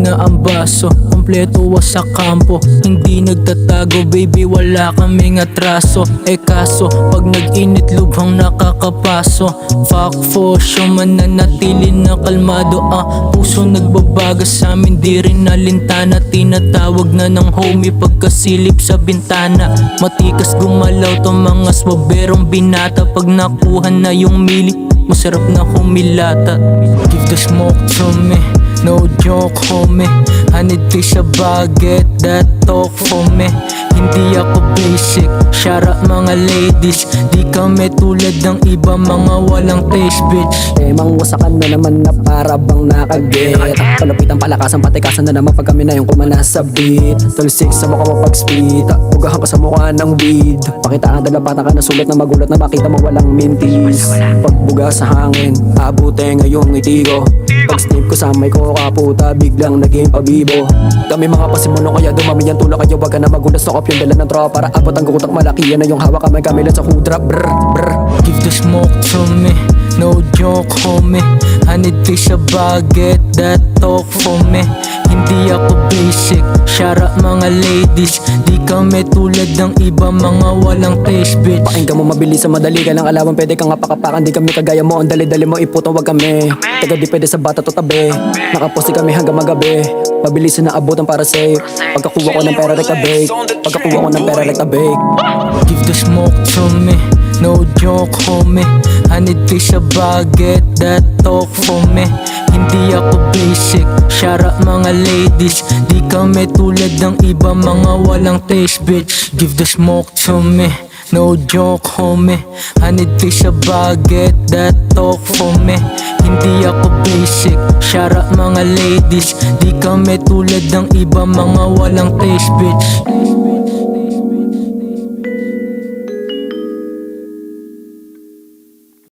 na ang baso, kompleto sa kampo. Hindi nagtatago baby, wala kaming atraso. Kaso, pag nag-init lubhang nakakapaso. Fuck for sure, mananatili na kalmado. Puso nagbabaga sa amin, di rin nalintana. Tinatawag na ng homie pagkasilip sa bintana. Matikas gumalaw to mga swaberong binata. Pag nakuha na yung mili, masarap na humilata. Give the smoke to me, no joke homie. I need fish a baguette that talk for me. Hindi ako basic, shout out mga ladies. Di kami tulad ng iba, mga walang taste bitch. Temang wasakan na naman na para bang nakaget. Palupitan palakasan, patikasan na naman pag kami na yung kumana sa beat. Talsik sa mukha mo pag spit, ugahan ka sa mukha ng weed. Pakita ang dalapatan ka na sulit na magulat na makita mo walang mintis. Pagbuga sa hangin, abute ngayong ngiti ko. Pag snip ko sa may ko kaputa, biglang naging pabibo. Kami mga pasimuno kaya dumami yan tulak kayo. Wag ka na magulat, stock up yung dala ng tropa. Para abot ang gugutak malaki yan na yung hawak kamay kami lang sa hudra. Brr, brr. Give the smoke to me, no joke homie. I need fish a baguette that talk for me. Hindi ako basic, shout out mga ladies. Di kami tulad ng iba, mga walang taste bitch. Pakinggan mo mabilis sa madali ka lang alawan. Pwede kang apakapakan, di kami kagaya mo. Ang dali-dali mo iputo, wag kami taga di pwede sa bata to tabi. Nakaposti kami hanggang magabi. Mabilis na abutan para safe. Pagkakuha ko ng pera like a bake. Pagkakuha ko ng pera like a bake. Give the smoke to me, no joke homie. I need fish a baguette that talk for me. Hindi ako basic, shout out mga ladies. Di kami tulad ng iba, mga walang taste bitch. Give the smoke to me, no joke homie. I need fish a baguette that talk for me. Hindi ako basic, shout out mga ladies. Di kami tulad ng iba, mga walang taste bitch.